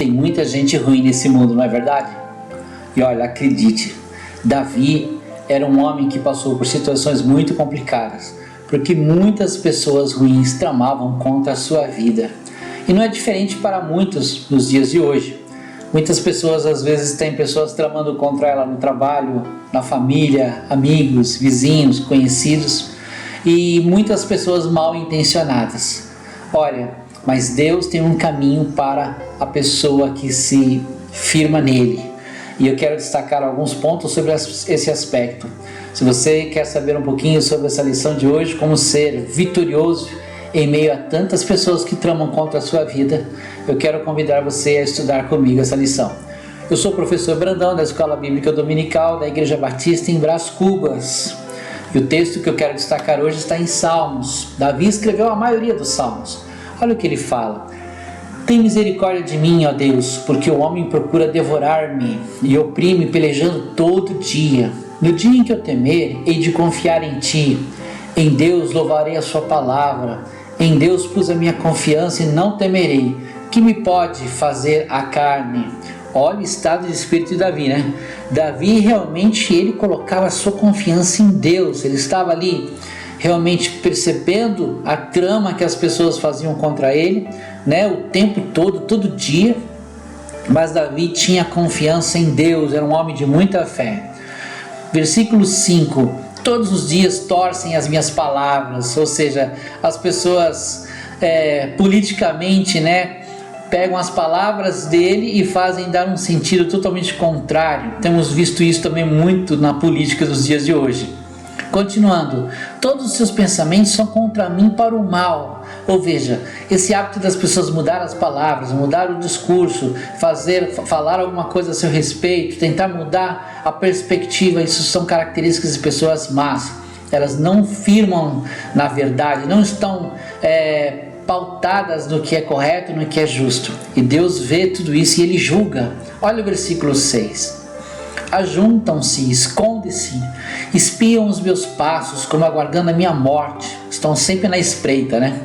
tem muita gente ruim nesse mundo, não é verdade? E olha, acredite, Davi era um homem que passou por situações muito complicadas, porque muitas pessoas ruins tramavam contra a sua vida. E não é diferente para muitos nos dias de hoje. Muitas pessoas, às vezes, têm pessoas tramando contra ela no trabalho, na família, amigos, vizinhos, conhecidos, e muitas pessoas mal intencionadas. Olha, mas Deus tem um caminho para a pessoa que se firma nele. E eu quero destacar alguns pontos sobre esse aspecto. Se você quer saber um pouquinho sobre essa lição de hoje, como ser vitorioso em meio a tantas pessoas que tramam contra a sua vida, eu quero convidar você a estudar comigo essa lição. Eu sou o professor Brandão, da Escola Bíblica Dominical da Igreja Batista em Brás Cubas. E o texto que eu quero destacar hoje está em Salmos. Davi escreveu a maioria dos Salmos. Olha o que ele fala. Tem misericórdia de mim, ó Deus, porque o homem procura devorar-me e oprime pelejando todo dia. No dia em que eu temer, hei de confiar em ti. Em Deus louvarei a sua palavra. Em Deus pus a minha confiança e não temerei. Que me pode fazer a carne? Olha o estado de espírito de Davi, né? Davi realmente ele colocava a sua confiança em Deus. Ele estava ali realmente percebendo a trama que as pessoas faziam contra ele, né? O tempo todo, todo dia. Mas Davi tinha confiança em Deus, era um homem de muita fé. Versículo 5: todos os dias torcem as minhas palavras, ou seja, as pessoas politicamente, né, pegam as palavras dele e fazem dar um sentido totalmente contrário. Temos visto isso também muito na política dos dias de hoje. Continuando, todos os seus pensamentos são contra mim para o mal. Ou veja, esse hábito das pessoas mudar as palavras, mudar o discurso, falar alguma coisa a seu respeito, tentar mudar a perspectiva, isso são características de pessoas más. Elas não firmam na verdade, não estão pautadas no que é correto, no que é justo. E Deus vê tudo isso e Ele julga. Olha o versículo 6. Ajuntam-se, escondem-se, espiam os meus passos, como aguardando a minha morte. Estão sempre na espreita, né?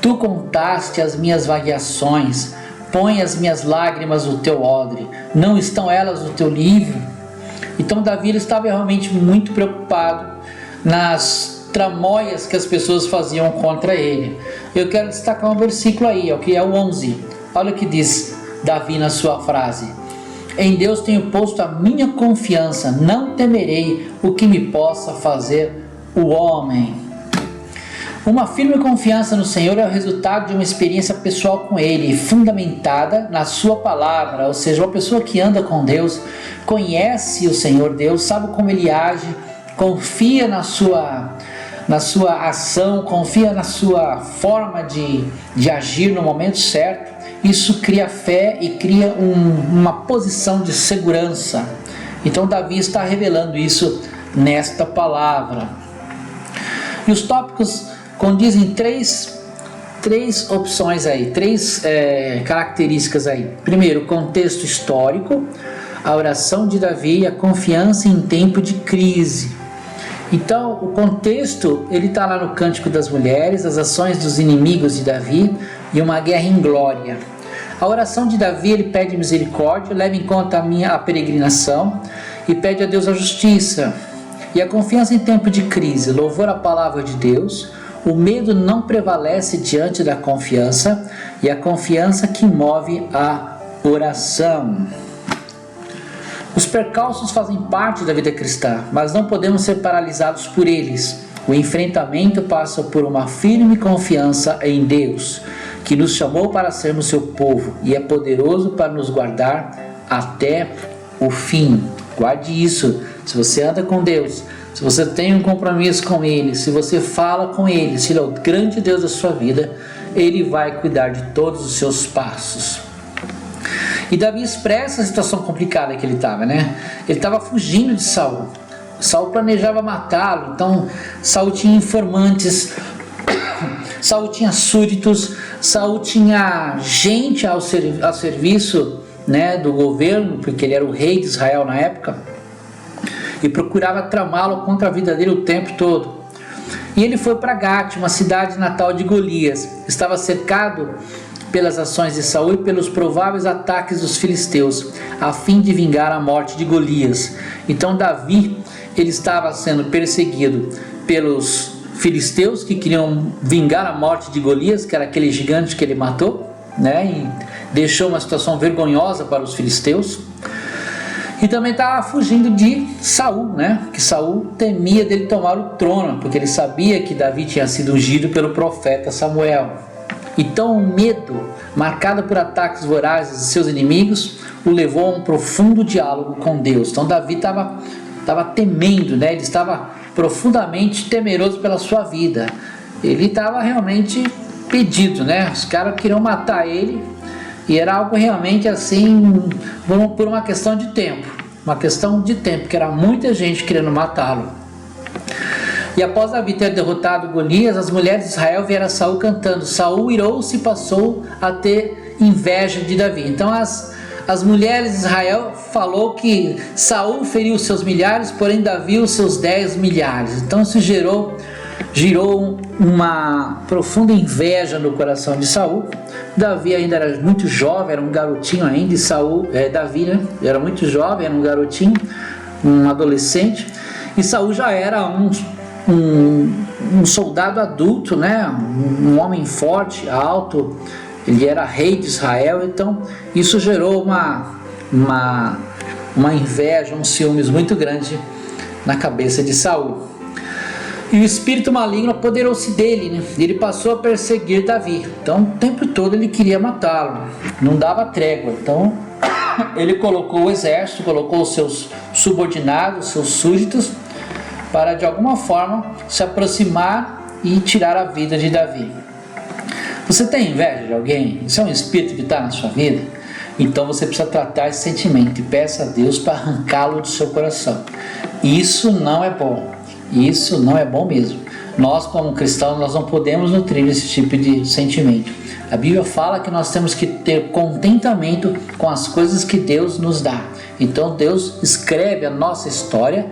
Tu contaste as minhas vagueações, põe as minhas lágrimas no teu odre. Não estão elas no teu livro? Então Davi estava realmente muito preocupado nas tramóias que as pessoas faziam contra ele. Eu quero destacar um versículo aí, que é o 11. Olha o que diz Davi na sua frase. Em Deus tenho posto a minha confiança, não temerei o que me possa fazer o homem. Uma firme confiança no Senhor é o resultado de uma experiência pessoal com Ele, fundamentada na sua palavra, ou seja, uma pessoa que anda com Deus, conhece o Senhor Deus, sabe como Ele age, confia na sua ação, confia na sua forma de agir no momento certo. Isso cria fé e cria uma posição de segurança. Então Davi está revelando isso nesta palavra. E os tópicos condizem três opções aí, três características aí. Primeiro, o contexto histórico, a oração de Davi e a confiança em tempo de crise. Então, o contexto, ele está lá no Cântico das Mulheres, as ações dos inimigos de Davi e uma guerra em glória. A oração de Davi, ele pede misericórdia, leva em conta a peregrinação e pede a Deus a justiça. E a confiança em tempo de crise, louvor à palavra de Deus, o medo não prevalece diante da confiança e a confiança que move a oração. Os percalços fazem parte da vida cristã, mas não podemos ser paralisados por eles. O enfrentamento passa por uma firme confiança em Deus, que nos chamou para sermos seu povo e é poderoso para nos guardar até o fim. Guarde isso. Se você anda com Deus, se você tem um compromisso com Ele, se você fala com Ele, se Ele é o grande Deus da sua vida, Ele vai cuidar de todos os seus passos. E Davi expressa a situação complicada que ele estava, né? Ele estava fugindo de Saul. Saul planejava matá-lo, então Saul tinha informantes, Saul tinha súditos, Saul tinha gente ao serviço, né, do governo, porque ele era o rei de Israel na época, e procurava tramá-lo contra a vida dele o tempo todo. E ele foi para Gate, uma cidade natal de Golias. Estava cercado pelas ações de Saul e pelos prováveis ataques dos filisteus, a fim de vingar a morte de Golias. Então Davi, ele estava sendo perseguido pelos filisteus que queriam vingar a morte de Golias, que era aquele gigante que ele matou, né? E deixou uma situação vergonhosa para os filisteus. E também estava fugindo de Saul, né? Que Saul temia dele tomar o trono, porque ele sabia que Davi tinha sido ungido pelo profeta Samuel. Então o medo, marcado por ataques vorazes de seus inimigos, o levou a um profundo diálogo com Deus. Então Davi estava temendo, né? Ele estava profundamente temeroso pela sua vida. Ele estava realmente pedido, né? Os caras queriam matar ele. E era algo realmente assim, por uma questão de tempo. Que era muita gente querendo matá-lo. E após Davi ter derrotado Golias, as mulheres de Israel vieram a Saul cantando. Saul irou-se e passou a ter inveja de Davi. Então as mulheres de Israel falou que Saul feriu os seus milhares, porém Davi os seus 10 milhares. Então isso gerou uma profunda inveja no coração de Saul. Davi ainda era muito jovem, era um garotinho ainda, e Davi, né? Era muito jovem, era um garotinho, um adolescente, e Saul já era um soldado adulto, né? Um homem forte, alto, ele era rei de Israel. Então isso gerou uma inveja, um ciúmes muito grande na cabeça de Saul. E o espírito maligno apoderou-se dele, né? Ele passou a perseguir Davi. Então o tempo todo ele queria matá-lo, não dava trégua. Então ele colocou o exército, colocou os seus subordinados, seus súditos, para de alguma forma se aproximar e tirar a vida de Davi. Você tem inveja de alguém? Isso é um espírito que está na sua vida? Então você precisa tratar esse sentimento e peça a Deus para arrancá-lo do seu coração. Isso não é bom. Isso não é bom mesmo. Nós, como cristãos, nós não podemos nutrir esse tipo de sentimento. A Bíblia fala que nós temos que ter contentamento com as coisas que Deus nos dá. Então Deus escreve a nossa história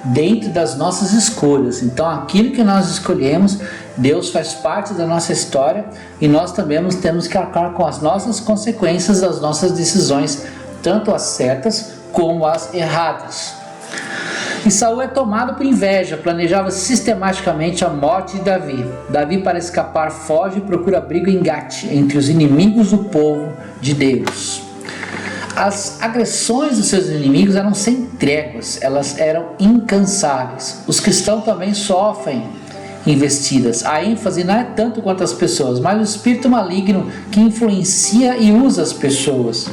dentro das nossas escolhas. Então aquilo que nós escolhemos, Deus faz parte da nossa história, e nós também temos que arcar com as nossas consequências das nossas decisões, tanto as certas como as erradas. E Saul é tomado por inveja, planejava sistematicamente a morte de Davi. Davi, para escapar, foge e procura abrigo em Gate, entre os inimigos do povo de Deus. As agressões dos seus inimigos eram sem tréguas, elas eram incansáveis. Os cristãos também sofrem investidas. A ênfase não é tanto quanto as pessoas, mas o espírito maligno que influencia e usa as pessoas.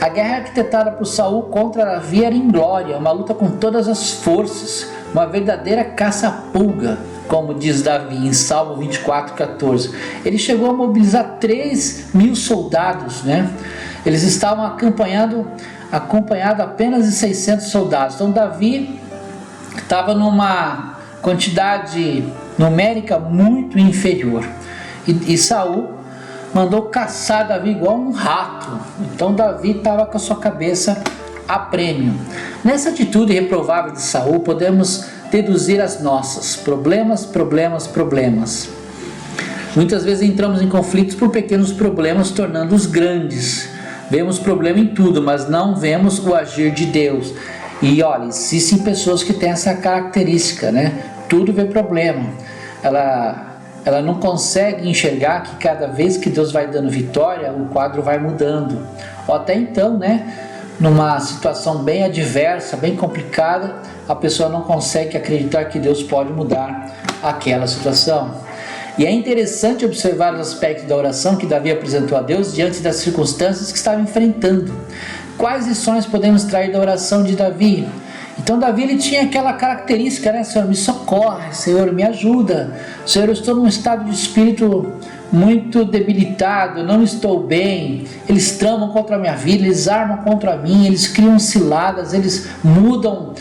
A guerra arquitetada por Saul contra Davi era inglória, uma luta com todas as forças, uma verdadeira caça-pulga, como diz Davi em Salmo 24:14. Ele chegou a mobilizar 3.000 soldados, né? Eles estavam acompanhado apenas de 600 soldados. Então Davi estava numa quantidade numérica muito inferior. E Saul mandou caçar Davi igual um rato. Então Davi estava com a sua cabeça a prêmio. Nessa atitude reprovável de Saul, podemos deduzir as nossas: problemas. Muitas vezes entramos em conflitos por pequenos problemas, tornando-os grandes. Vemos problema em tudo, mas não vemos o agir de Deus. E olha, existem pessoas que têm essa característica, né? Tudo vê problema. Ela não consegue enxergar que cada vez que Deus vai dando vitória, o quadro vai mudando. Ou até então, né, numa situação bem adversa, bem complicada, a pessoa não consegue acreditar que Deus pode mudar aquela situação. E é interessante observar os aspectos da oração que Davi apresentou a Deus diante das circunstâncias que estava enfrentando. Quais lições podemos trair da oração de Davi? Então Davi, ele tinha aquela característica, né? Senhor, me socorre, Senhor, me ajuda. Senhor, eu estou num estado de espírito muito debilitado, não estou bem. Eles tramam contra a minha vida, eles armam contra mim, eles criam ciladas, eles mudam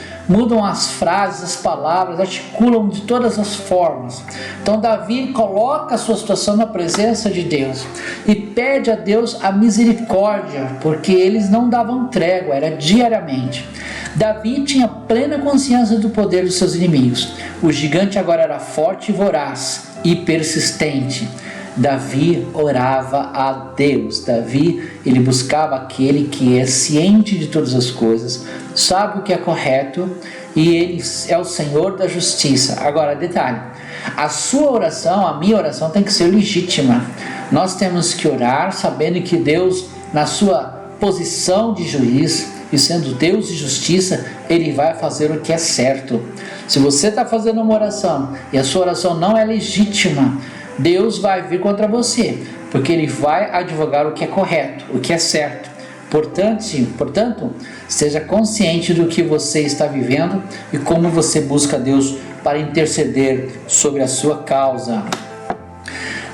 as frases, as palavras, articulam de todas as formas. Então Davi coloca a sua situação na presença de Deus e pede a Deus a misericórdia, porque eles não davam trégua, era diariamente. Davi tinha plena consciência do poder dos seus inimigos. O gigante agora era forte e voraz e persistente. Davi orava a Deus. Davi, ele buscava aquele que é ciente de todas as coisas, sabe o que é correto, e ele é o Senhor da justiça. Agora, detalhe, a sua oração, a minha oração tem que ser legítima. Nós temos que orar sabendo que Deus, na sua posição de juiz e sendo Deus de justiça, Ele vai fazer o que é certo. Se você está fazendo uma oração e a sua oração não é legítima, Deus vai vir contra você, porque Ele vai advogar o que é correto, o que é certo. Portanto, esteja consciente do que você está vivendo e como você busca Deus para interceder sobre a sua causa.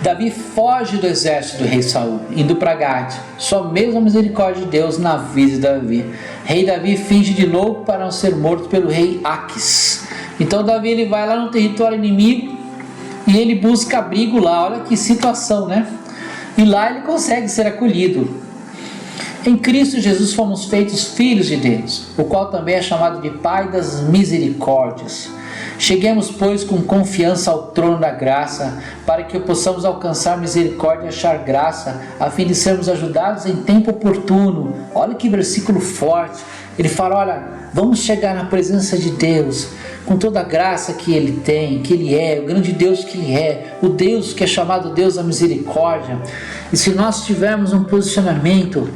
Davi foge do exército do rei Saul, indo para Gade. Só mesmo a misericórdia de Deus na vida de Davi. Rei Davi finge de louco para não ser morto pelo rei Aquis. Então Davi ele vai lá no território inimigo e ele busca abrigo lá. Olha que situação, né? E lá ele consegue ser acolhido. Em Cristo Jesus fomos feitos filhos de Deus, o qual também é chamado de Pai das misericórdias. Cheguemos, pois, com confiança ao trono da graça, para que possamos alcançar misericórdia e achar graça, a fim de sermos ajudados em tempo oportuno. Olha que versículo forte. Ele fala, olha, vamos chegar na presença de Deus, com toda a graça que Ele tem, que Ele é, o grande Deus que Ele é, o Deus que é chamado Deus da misericórdia. E se nós tivermos um posicionamento,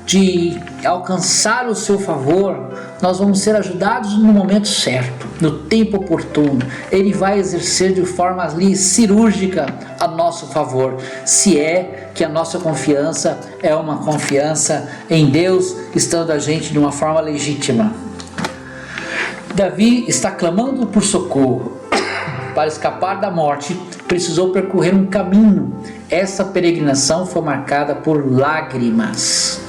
de alcançar o seu favor, nós vamos ser ajudados no momento certo, no tempo oportuno. Ele vai exercer de forma ali cirúrgica a nosso favor, se é que a nossa confiança é uma confiança em Deus, estando a gente de uma forma legítima. Davi está clamando por socorro. Para escapar da morte, precisou percorrer um caminho. Essa peregrinação foi marcada por lágrimas.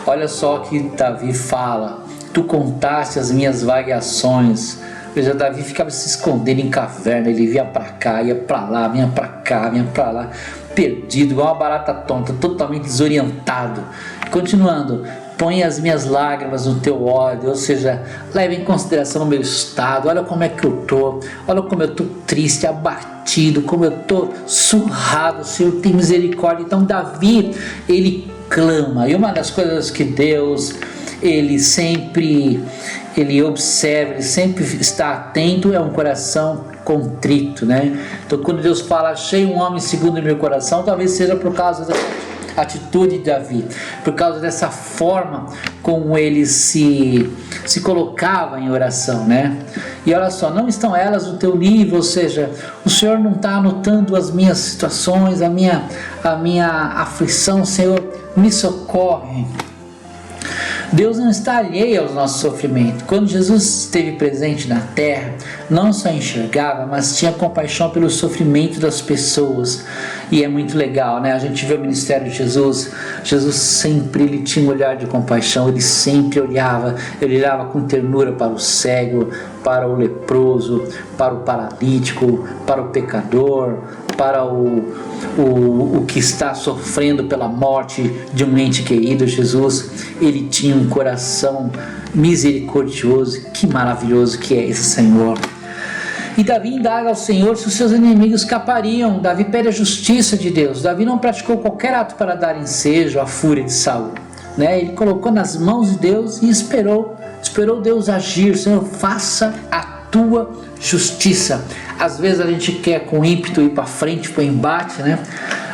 Olha só o que Davi fala: tu contaste as minhas vagações. Veja, Davi ficava se escondendo em caverna, ele vinha para cá, ia para lá, vinha para cá, vinha para lá, perdido, igual uma barata tonta, totalmente desorientado. Continuando, põe as minhas lágrimas no teu ódio, ou seja, leve em consideração o meu estado. Olha como é que eu estou, olha como eu estou triste, abatido, como eu estou surrado. O Senhor tem misericórdia. Então Davi, ele clama, e uma das coisas que Deus ele observa, ele sempre está atento, é um coração contrito, Então quando Deus fala, achei um homem segundo o meu coração, talvez seja por causa da atitude de Davi, por causa dessa forma como ele se colocava em oração, E olha só, não estão elas no teu livro, ou seja, o Senhor não está anotando as minhas situações, a minha aflição, Senhor, me socorre. Deus não está alheio ao nosso sofrimento. Quando Jesus esteve presente na terra, não só enxergava, mas tinha compaixão pelo sofrimento das pessoas. E é muito legal, A gente vê o ministério de Jesus. Jesus sempre ele tinha um olhar de compaixão. Ele sempre olhava com ternura para o cego, para o leproso, para o paralítico, para o pecador, para o que está sofrendo pela morte de um ente querido. Jesus, ele tinha um coração misericordioso. Que maravilhoso que é esse Senhor. E Davi indaga ao Senhor se os seus inimigos escapariam. Davi pede a justiça de Deus. Davi não praticou qualquer ato para dar ensejo à fúria de Saul, Ele colocou nas mãos de Deus e esperou Deus agir. Senhor, faça a tua justiça. Às vezes a gente quer com ímpeto ir para frente, para o embate,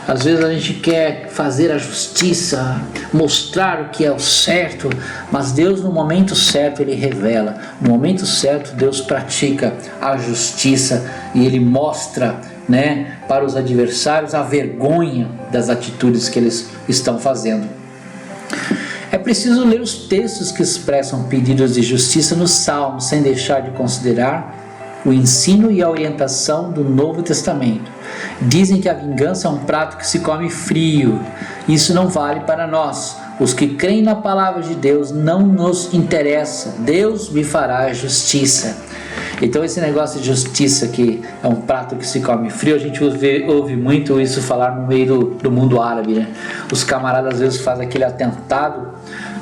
Às vezes a gente quer fazer a justiça, mostrar o que é o certo, mas Deus no momento certo Ele revela, no momento certo Deus pratica a justiça e Ele mostra, para os adversários a vergonha das atitudes que eles estão fazendo. É preciso ler os textos que expressam pedidos de justiça nos Salmos, sem deixar de considerar o ensino e a orientação do Novo Testamento. Dizem que a vingança é um prato que se come frio. Isso não vale para nós. Os que creem na palavra de Deus não nos interessa. Deus me fará justiça. Então esse negócio de justiça que é um prato que se come frio, a gente ouve muito isso falar no meio do mundo árabe, Os camaradas às vezes fazem aquele atentado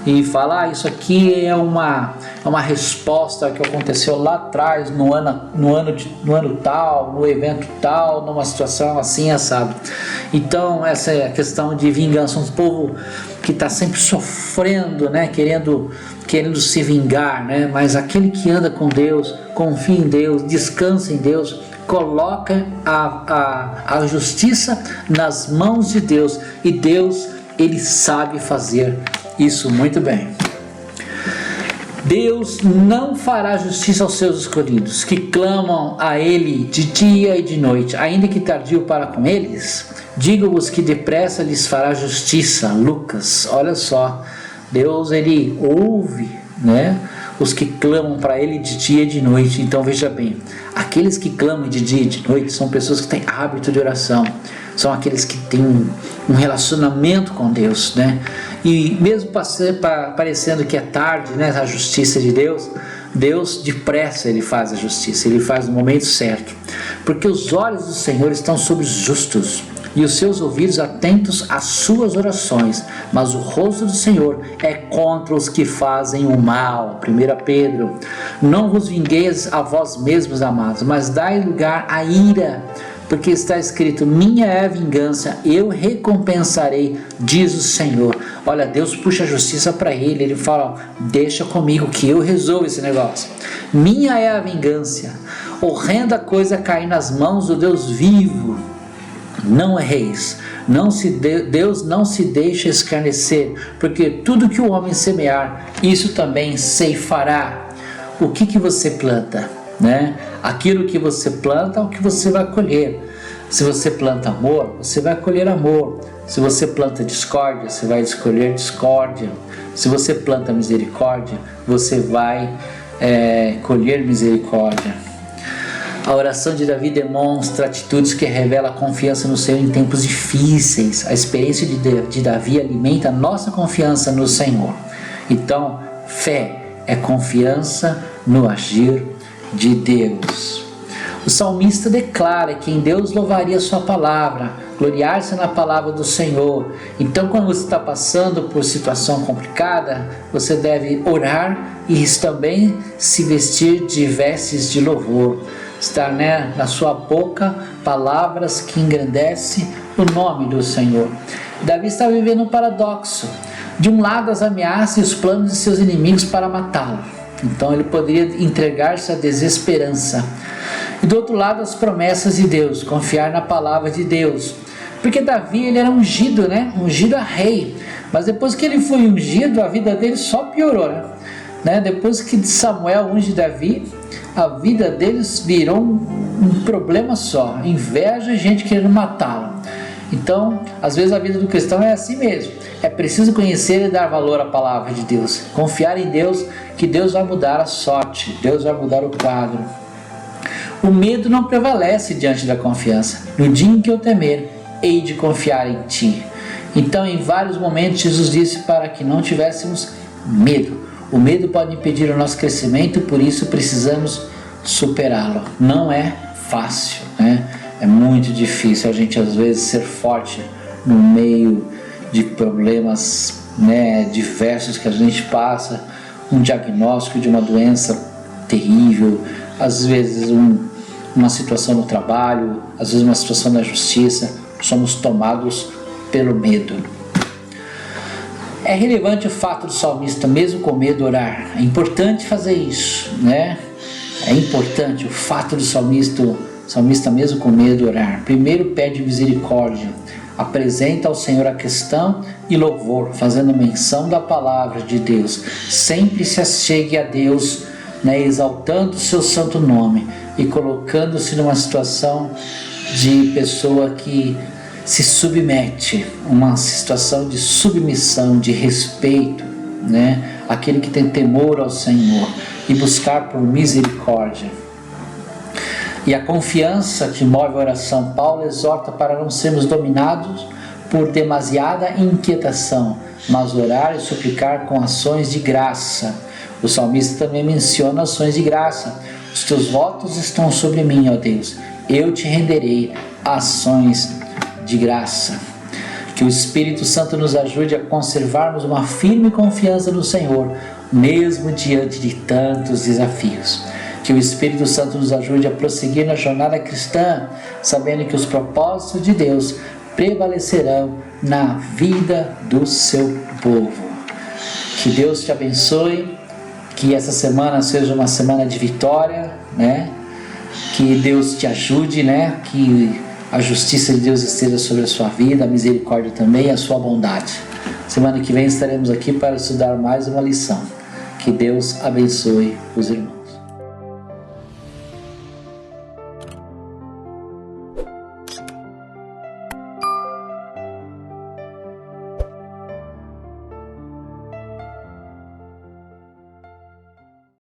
e fala, isso aqui é uma resposta que aconteceu lá atrás, no ano tal, no evento tal, numa situação assim, assado. Então essa é a questão de vingança, um povo que está sempre sofrendo, né, querendo se vingar, né? Mas aquele que anda com Deus, confia em Deus, descansa em Deus, coloca a justiça nas mãos de Deus, e Deus, Ele sabe fazer isso muito bem. Deus não fará justiça aos seus escolhidos, que clamam a Ele de dia e de noite, ainda que tardio para com eles. Digo-vos que depressa lhes fará justiça. Lucas, olha só, Deus, Ele ouve, né, os que clamam para Ele de dia e de noite. Então veja bem, aqueles que clamam de dia e de noite são pessoas que têm hábito de oração, são aqueles que têm um relacionamento com Deus, né? E mesmo parecendo que é tarde, né, a justiça de Deus, Deus depressa Ele faz a justiça, Ele faz no momento certo, porque os olhos do Senhor estão sobre os justos, e os seus ouvidos atentos às suas orações, mas o rosto do Senhor é contra os que fazem o mal. 1 Pedro, não vos vingueis a vós mesmos, amados, mas dai lugar à ira, porque está escrito, minha é a vingança, eu recompensarei, diz o Senhor. Olha, Deus puxa a justiça para Ele, Ele fala, deixa comigo que eu resolvo esse negócio. Minha é a vingança, horrenda coisa cair nas mãos do Deus vivo. Não erreis, Deus não se deixa escarnecer, porque tudo que o homem semear, isso também ceifará. O que você planta, né? Aquilo que você planta é o que você vai colher. Se você planta amor, você vai colher amor. Se você planta discórdia, você vai colher discórdia. Se você planta misericórdia, você vai colher misericórdia. A oração de Davi demonstra atitudes que revelam a confiança no Senhor em tempos difíceis. A experiência de Davi alimenta a nossa confiança no Senhor. Então, fé é confiança no agir de Deus. O salmista declara que em Deus louvaria a sua palavra, gloriar-se na palavra do Senhor. Então, quando você está passando por situação complicada, você deve orar e também se vestir de vestes de louvor. Estar, né, na sua boca palavras que engrandecem o nome do Senhor. Davi está vivendo um paradoxo. De um lado, as ameaças e os planos de seus inimigos para matá-lo. Então ele poderia entregar-se à desesperança. E do outro lado, as promessas de Deus, confiar na palavra de Deus. Porque Davi, ele era ungido, né? Ungido a rei. Mas depois que ele foi ungido, a vida dele só piorou, né? Depois que Samuel unge Davi, a vida deles virou um problema só, inveja e gente querendo matá-lo. Então, às vezes a vida do cristão é assim mesmo, é preciso conhecer e dar valor à palavra de Deus, confiar em Deus, que Deus vai mudar a sorte, Deus vai mudar o quadro. O medo não prevalece diante da confiança. No dia em que eu temer, hei de confiar em ti. Então, em vários momentos, Jesus disse para que não tivéssemos medo. O medo pode impedir o nosso crescimento, por isso precisamos superá-lo. Não é fácil, né? É muito difícil a gente às vezes ser forte no meio de problemas, né, diversos que a gente passa, um diagnóstico de uma doença terrível, às vezes uma situação no trabalho, às vezes uma situação na justiça. Somos tomados pelo medo. É relevante o fato do salmista, mesmo com medo, orar. É importante fazer isso, né? É importante o fato do salmista mesmo com medo, orar. Primeiro pede misericórdia, apresenta ao Senhor a questão e louvor, fazendo menção da palavra de Deus. Sempre se achegue a Deus, né, exaltando o seu santo nome e colocando-se numa situação de pessoa que se submete, uma situação de submissão, de respeito, né? Aquele que tem temor ao Senhor e buscar por misericórdia. E a confiança que move a oração, Paulo exorta para não sermos dominados por demasiada inquietação, mas orar e suplicar com ações de graça. O salmista também menciona ações de graça. Os teus votos estão sobre mim, ó Deus, eu te renderei ações de graça. Que Que o Espírito Santo nos ajude a conservarmos uma firme confiança no Senhor, mesmo diante de tantos desafios. Que o Espírito Santo nos ajude a prosseguir na jornada cristã, sabendo que os propósitos de Deus prevalecerão na vida do seu povo. Que Deus te abençoe, que essa semana seja uma semana de vitória, né? Que Deus te ajude, né? Que a justiça de Deus esteja sobre a sua vida, a misericórdia também e a sua bondade. Semana que vem estaremos aqui para estudar mais uma lição. Que Deus abençoe os irmãos.